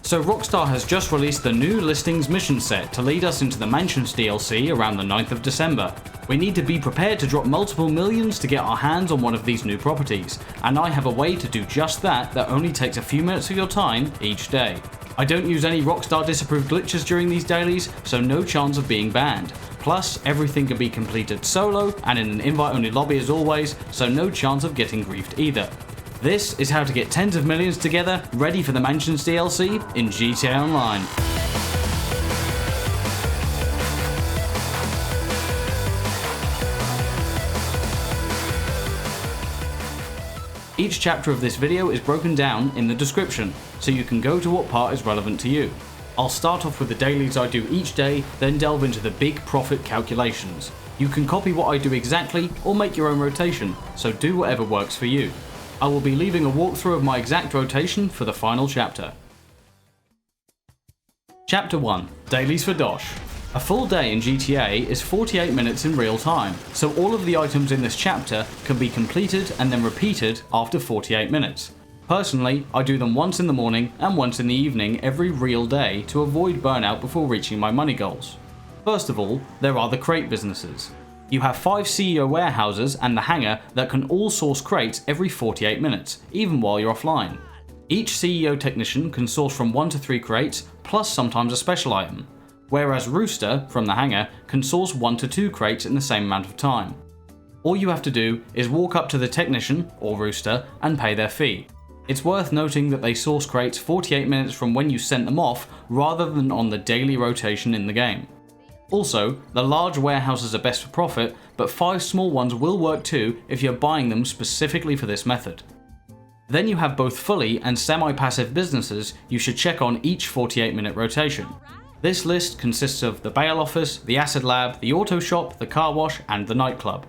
So Rockstar has just released the new Listings mission set to lead us into the Mansions DLC around the 9th of December. We need to be prepared to drop multiple millions to get our hands on one of these new properties, and I have a way to do just that only takes a few minutes of your time each day. I don't use any Rockstar disapproved glitches during these dailies, so no chance of being banned. Plus, everything can be completed solo and in an invite-only lobby as always, so no chance of getting griefed either. This is how to get tens of millions together, ready for the Mansions DLC in GTA Online. Each chapter of this video is broken down in the description, so you can go to what part is relevant to you. I'll start off with the dailies I do each day, then delve into the big profit calculations. You can copy what I do exactly or make your own rotation, so do whatever works for you. I will be leaving a walkthrough of my exact rotation for the final chapter. Chapter 1. Dailies for Dosh. A full day in GTA is 48 minutes in real time, so all of the items in this chapter can be completed and then repeated after 48 minutes. Personally, I do them once in the morning and once in the evening every real day to avoid burnout before reaching my money goals. First of all, there are the crate businesses. You have 5 CEO warehouses and the hangar that can all source crates every 48 minutes, even while you're offline. Each CEO technician can source from 1 to 3 crates, plus sometimes a special item, whereas Rooster, from the hangar, can source 1 to 2 crates in the same amount of time. All you have to do is walk up to the technician, or Rooster, and pay their fee. It's worth noting that they source crates 48 minutes from when you sent them off, rather than on the daily rotation in the game. Also, the large warehouses are best for profit, but 5 small ones will work too if you're buying them specifically for this method. Then you have both fully and semi-passive businesses you should check on each 48-minute rotation. This list consists of the bail office, the acid lab, the auto shop, the car wash, and the nightclub.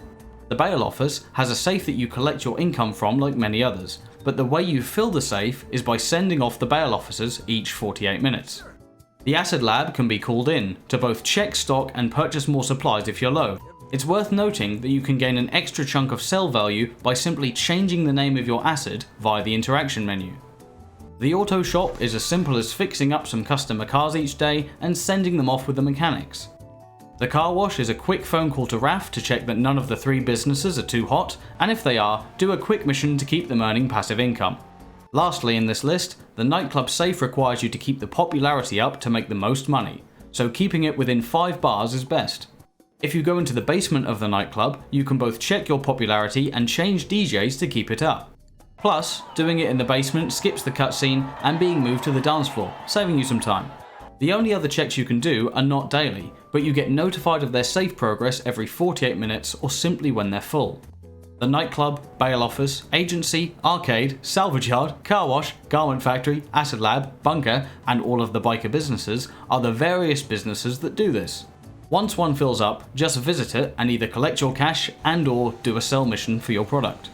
The bail office has a safe that you collect your income from like many others, but the way you fill the safe is by sending off the bail officers each 48 minutes. The acid lab can be called in to both check stock and purchase more supplies if you're low. It's worth noting that you can gain an extra chunk of sell value by simply changing the name of your acid via the interaction menu. The auto shop is as simple as fixing up some customer cars each day and sending them off with the mechanics. The car wash is a quick phone call to RAF to check that none of the 3 businesses are too hot, and if they are, do a quick mission to keep them earning passive income. Lastly in this list, the nightclub safe requires you to keep the popularity up to make the most money, so keeping it within 5 bars is best. If you go into the basement of the nightclub, you can both check your popularity and change DJs to keep it up. Plus, doing it in the basement skips the cutscene and being moved to the dance floor, saving you some time. The only other checks you can do are not daily, but you get notified of their safe progress every 48 minutes or simply when they're full. The nightclub, bail office, agency, arcade, salvage yard, car wash, garment factory, acid lab, bunker, and all of the biker businesses are the various businesses that do this. Once one fills up, just visit it and either collect your cash and/or do a sell mission for your product.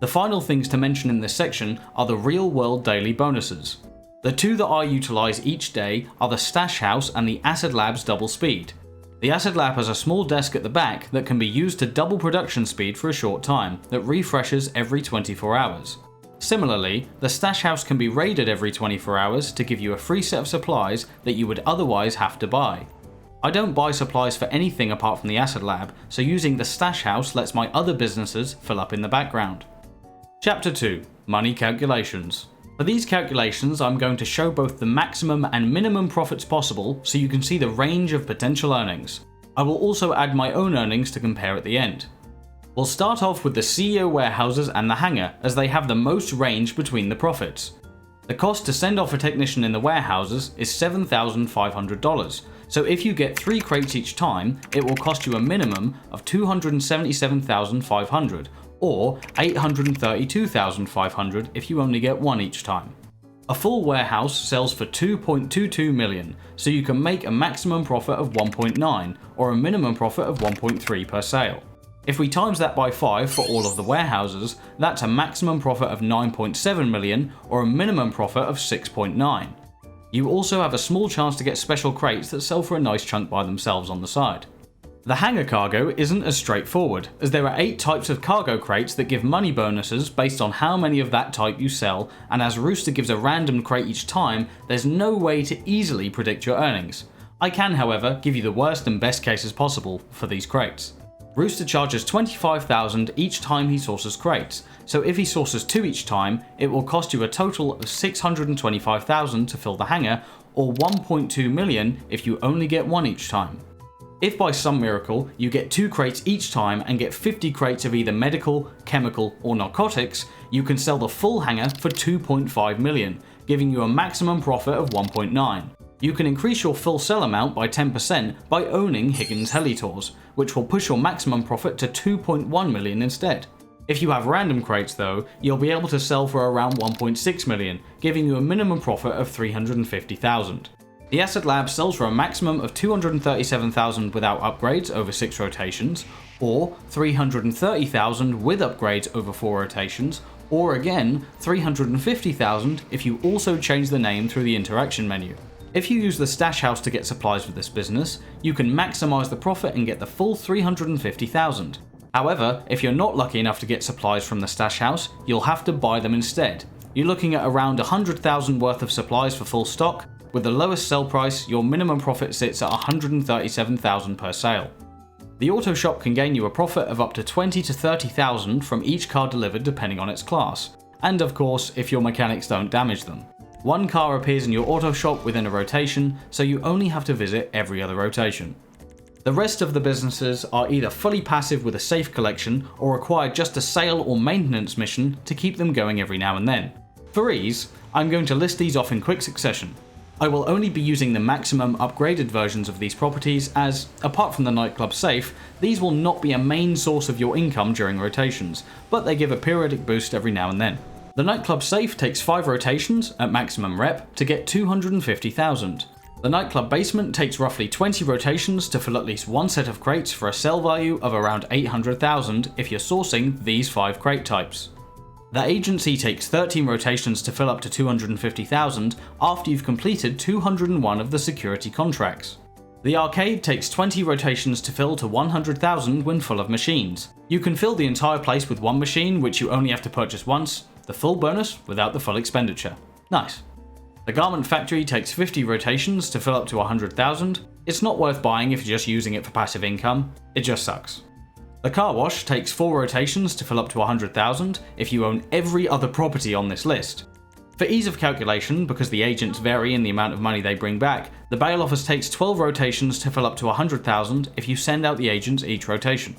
The final things to mention in this section are the real-world daily bonuses. The 2 that I utilise each day are the Stash House and the Acid Lab's double speed. The Acid Lab has a small desk at the back that can be used to double production speed for a short time that refreshes every 24 hours. Similarly, the Stash House can be raided every 24 hours to give you a free set of supplies that you would otherwise have to buy. I don't buy supplies for anything apart from the Acid Lab, so using the Stash House lets my other businesses fill up in the background. Chapter 2. Money Calculations. For these calculations, I'm going to show both the maximum and minimum profits possible so you can see the range of potential earnings. I will also add my own earnings to compare at the end. We'll start off with the CEO warehouses and the hangar, as they have the most range between the profits. The cost to send off a technician in the warehouses is $7,500, so if you get 3 crates each time, it will cost you a minimum of $277,500, or $832,500 if you only get 1 each time. A full warehouse sells for $2.22 million, so you can make a maximum profit of 1.9 or a minimum profit of 1.3 per sale. If we times that by 5 for all of the warehouses, that's a maximum profit of 9.7 million or a minimum profit of 6.9. You also have a small chance to get special crates that sell for a nice chunk by themselves on the side. The hangar cargo isn't as straightforward, as there are 8 types of cargo crates that give money bonuses based on how many of that type you sell, and as Rooster gives a random crate each time, there's no way to easily predict your earnings. I can, however, give you the worst and best cases possible for these crates. Rooster charges $25,000 each time he sources crates, so if he sources 2 each time, it will cost you a total of $625,000 to fill the hangar, or $1.2 million if you only get 1 each time. If by some miracle you get 2 crates each time and get 50 crates of either medical, chemical, or narcotics, you can sell the full hangar for $2.5 million, giving you a maximum profit of $1.9 million. You can increase your full sell amount by 10% by owning Higgins Helitours, which will push your maximum profit to $2.1 million instead. If you have random crates though, you'll be able to sell for around $1.6 million, giving you a minimum profit of $350,000. The Asset Lab sells for a maximum of $237,000 without upgrades over 6 rotations, or $330,000 with upgrades over 4 rotations, or again $350,000 if you also change the name through the interaction menu. If you use the stash house to get supplies for this business, you can maximize the profit and get the full $350,000. However, if you're not lucky enough to get supplies from the stash house, you'll have to buy them instead. You're looking at around $100,000 worth of supplies for full stock. With the lowest sell price, your minimum profit sits at $137,000 per sale. The auto shop can gain you a profit of up to $20,000 to $30,000 from each car delivered depending on its class, and of course if your mechanics don't damage them. 1 car appears in your auto shop within a rotation, so you only have to visit every other rotation. The rest of the businesses are either fully passive with a safe collection or require just a sale or maintenance mission to keep them going every now and then. For ease, I'm going to list these off in quick succession. I will only be using the maximum upgraded versions of these properties as, apart from the nightclub safe, these will not be a main source of your income during rotations, but they give a periodic boost every now and then. The nightclub safe takes 5 rotations at maximum rep to get $250,000. The nightclub basement takes roughly 20 rotations to fill at least 1 set of crates for a sell value of around $800,000 if you're sourcing these 5 crate types. The agency takes 13 rotations to fill up to $250,000 after you've completed 201 of the security contracts. The arcade takes 20 rotations to fill to $100,000 when full of machines. You can fill the entire place with 1 machine, which you only have to purchase once, the full bonus without the full expenditure. Nice. The garment factory takes 50 rotations to fill up to $100,000. It's not worth buying if you're just using it for passive income, it just sucks. The car wash takes 4 rotations to fill up to $100,000 if you own every other property on this list. For ease of calculation, because the agents vary in the amount of money they bring back, the bail office takes 12 rotations to fill up to $100,000 if you send out the agents each rotation.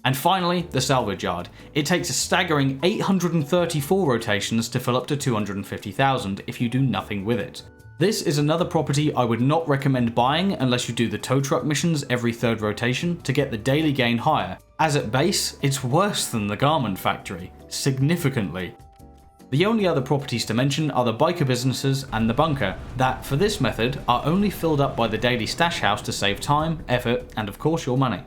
And finally, the salvage yard. It takes a staggering 834 rotations to fill up to $250,000 if you do nothing with it. This is another property I would not recommend buying unless you do the tow truck missions every 3rd rotation to get the daily gain higher, as at base, it's worse than the garment factory, significantly. The only other properties to mention are the biker businesses and the bunker, that for this method are only filled up by the daily stash house to save time, effort, and of course your money.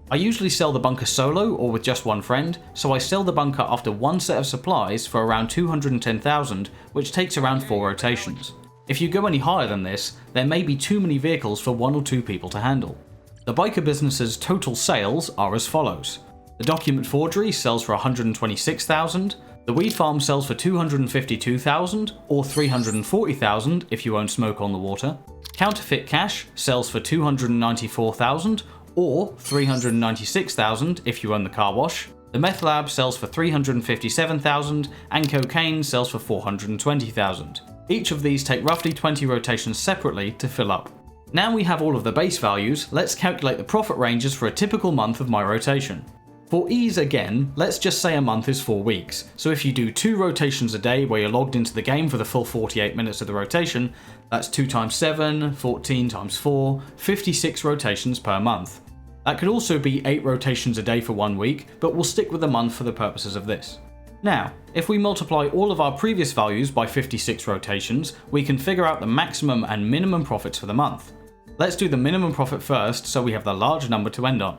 I usually sell the bunker solo or with just 1 friend, so I sell the bunker after 1 set of supplies for around $210,000, which takes around 4 rotations. If you go any higher than this, there may be too many vehicles for 1 or 2 people to handle. The biker business's total sales are as follows. The document forgery sells for $126,000, the weed farm sells for $252,000 or $340,000 if you own Smoke on the Water. Counterfeit cash sells for $294,000 or $396,000 if you own the car wash. The meth lab sells for $357,000 and cocaine sells for $420,000. Each of these take roughly 20 rotations separately to fill up. Now we have all of the base values, let's calculate the profit ranges for a typical month of my rotation. For ease again, let's just say a month is 4 weeks, so if you do 2 rotations a day where you're logged into the game for the full 48 minutes of the rotation, that's 2 times 7, 14 times 4, 56 rotations per month. That could also be 8 rotations a day for 1 week, but we'll stick with a month for the purposes of this. Now, if we multiply all of our previous values by 56 rotations, we can figure out the maximum and minimum profits for the month. Let's do the minimum profit first so we have the large number to end on.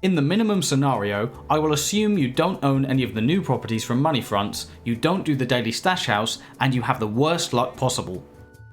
In the minimum scenario, I will assume you don't own any of the new properties from Money Fronts, you don't do the daily stash house, and you have the worst luck possible.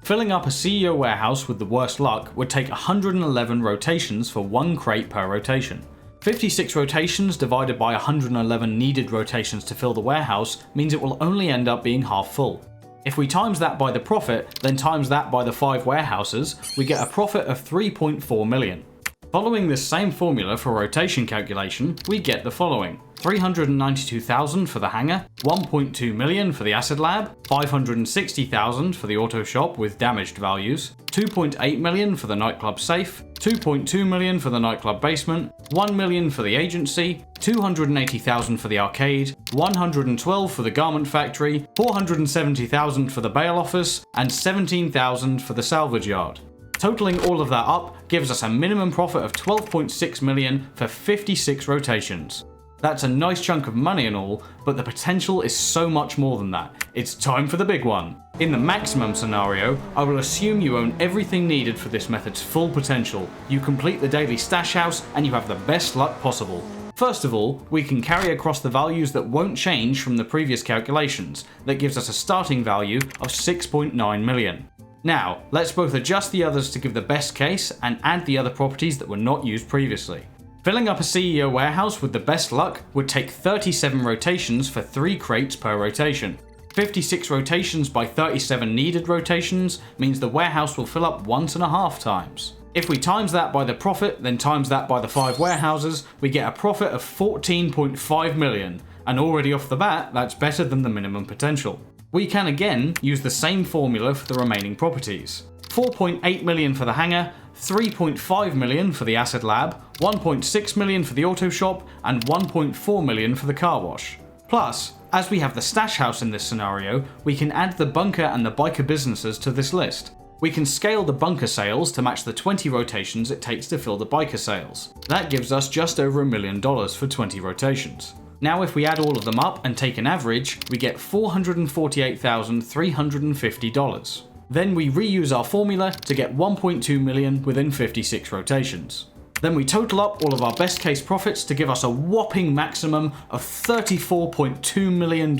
Filling up a CEO warehouse with the worst luck would take 111 rotations for 1 crate per rotation. 56 rotations divided by 111 needed rotations to fill the warehouse means it will only end up being half full. If we times that by the profit, then times that by the 5 warehouses, we get a profit of 3.4 million. Following this same formula for rotation calculation, we get the following: 392,000 for the hangar, 1.2 million for the acid lab, 560,000 for the auto shop with damaged values, 2.8 million for the nightclub safe, 2.2 million for the nightclub basement, 1 million for the agency, 280,000 for the arcade, 112 for the garment factory, 470,000 for the bail office, and 17,000 for the salvage yard. Totaling all of that up gives us a minimum profit of 12.6 million for 56 rotations. That's a nice chunk of money and all, but the potential is so much more than that. It's time for the big one. In the maximum scenario, I will assume you own everything needed for this method's full potential. You complete the daily stash house and you have the best luck possible. First of all, we can carry across the values that won't change from the previous calculations. That gives us a starting value of 6.9 million. Now, let's both adjust the others to give the best case and add the other properties that were not used previously. Filling up a CEO warehouse with the best luck would take 37 rotations for 3 crates per rotation. 56 rotations by 37 needed rotations means the warehouse will fill up 1.5 times. If we times that by the profit, then times that by the 5 warehouses, we get a profit of 14.5 million, and already off the bat, that's better than the minimum potential. We can again use the same formula for the remaining properties. 4.8 million for the hangar, 3.5 million for the acid lab, 1.6 million for the auto shop, and 1.4 million for the car wash. Plus, as we have the stash house in this scenario, we can add the bunker and the biker businesses to this list. We can scale the bunker sales to match the 20 rotations it takes to fill the biker sales. That gives us just over $1 million for 20 rotations. Now if we add all of them up and take an average, we get $448,350. Then we reuse our formula to get 1.2 million within 56 rotations. Then we total up all of our best case profits to give us a whopping maximum of $34.2 million.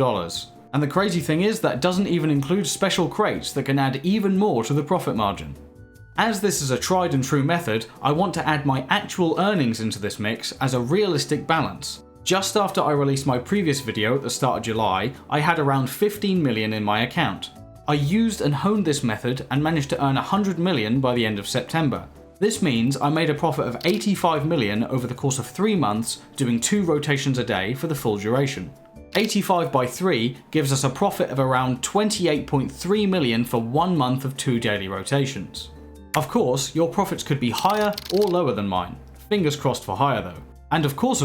And the crazy thing is that doesn't even include special crates that can add even more to the profit margin. As this is a tried and true method, I want to add my actual earnings into this mix as a realistic balance. Just after I released my previous video at the start of July, I had around 15 million in my account. I used and honed this method and managed to earn 100 million by the end of September. This means I made a profit of 85 million over the course of 3 months doing 2 rotations a day for the full duration. 85 by 3 gives us a profit of around 28.3 million for 1 month of 2 daily rotations. Of course, your profits could be higher or lower than mine. Fingers crossed for higher though. And of course,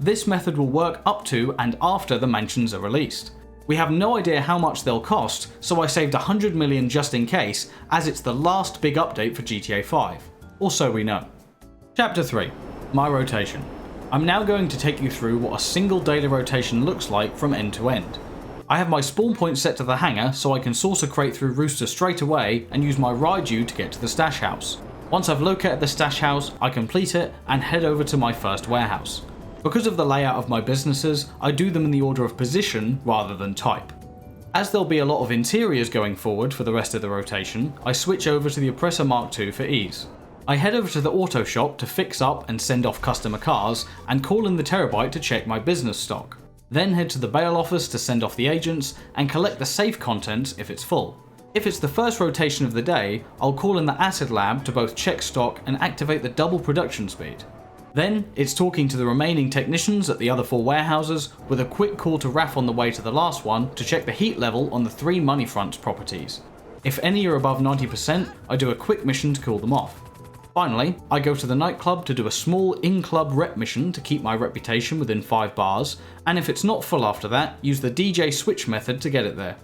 this method will work up to and after the mansions are released. We have no idea how much they'll cost, so I saved 100 million just in case, as it's the last big update for GTA 5. Or so we know. Chapter 3. My rotation. I'm now going to take you through what a single daily rotation looks like from end to end. I have my spawn point set to the hangar so I can source a crate through Rooster straight away and use my ride to get to the stash house. Once I've located the stash house, I complete it and head over to my first warehouse. Because of the layout of my businesses, I do them in the order of position rather than type. As there'll be a lot of interiors going forward for the rest of the rotation, I switch over to the Oppressor Mark II for ease. I head over to the auto shop to fix up and send off customer cars, and call in the Terabyte to check my business stock. Then head to the bail office to send off the agents and collect the safe contents if it's full. If it's the first rotation of the day, I'll call in the acid lab to both check stock and activate the double production speed. Then, it's talking to the remaining technicians at the other 4 warehouses with a quick call to RAF on the way to the last one to check the heat level on the 3 money fronts properties. If any are above 90%, I do a quick mission to cool them off. Finally, I go to the nightclub to do a small in-club rep mission to keep my reputation within 5 bars, and if it's not full after that, use the DJ switch method to get it there.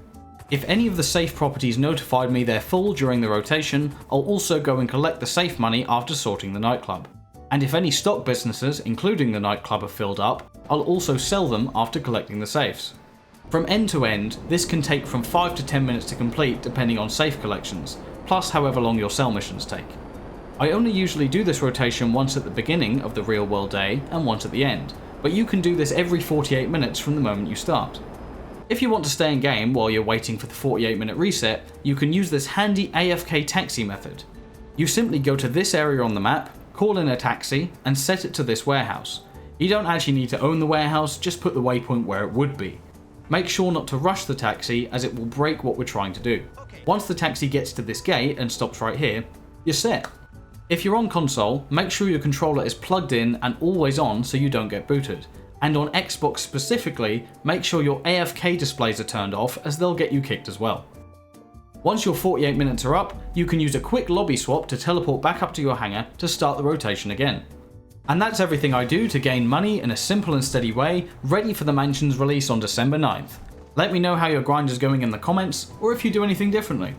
If any of the safe properties notified me they're full during the rotation, I'll also go and collect the safe money after sorting the nightclub. And if any stock businesses, including the nightclub, are filled up, I'll also sell them after collecting the safes. From end to end, this can take from 5 to 10 minutes to complete depending on safe collections, plus however long your sell missions take. I only usually do this rotation once at the beginning of the real world day and once at the end, but you can do this every 48 minutes from the moment you start. If you want to stay in game while you're waiting for the 48-minute reset, you can use this handy AFK taxi method. You simply go to this area on the map, call in a taxi, and set it to this warehouse. You don't actually need to own the warehouse, just put the waypoint where it would be. Make sure not to rush the taxi as it will break what we're trying to do. Once the taxi gets to this gate and stops right here, you're set. If you're on console, make sure your controller is plugged in and always on so you don't get booted. And on Xbox specifically, make sure your AFK displays are turned off as they'll get you kicked as well. Once your 48 minutes are up, you can use a quick lobby swap to teleport back up to your hangar to start the rotation again. And that's everything I do to gain money in a simple and steady way, ready for the Mansion's release on December 9th. Let me know how your grind is going in the comments, or if you do anything differently.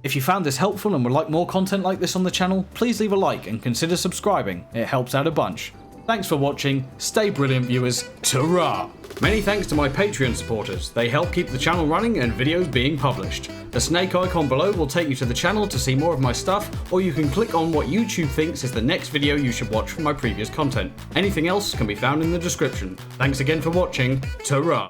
If you found this helpful and would like more content like this on the channel, please leave a like and consider subscribing, it helps out a bunch. Thanks for watching, stay brilliant viewers, ta-ra! Many thanks to my Patreon supporters, they help keep the channel running and videos being published. The snake icon below will take you to the channel to see more of my stuff, or you can click on what YouTube thinks is the next video you should watch from my previous content. Anything else can be found in the description. Thanks again for watching, ta-ra!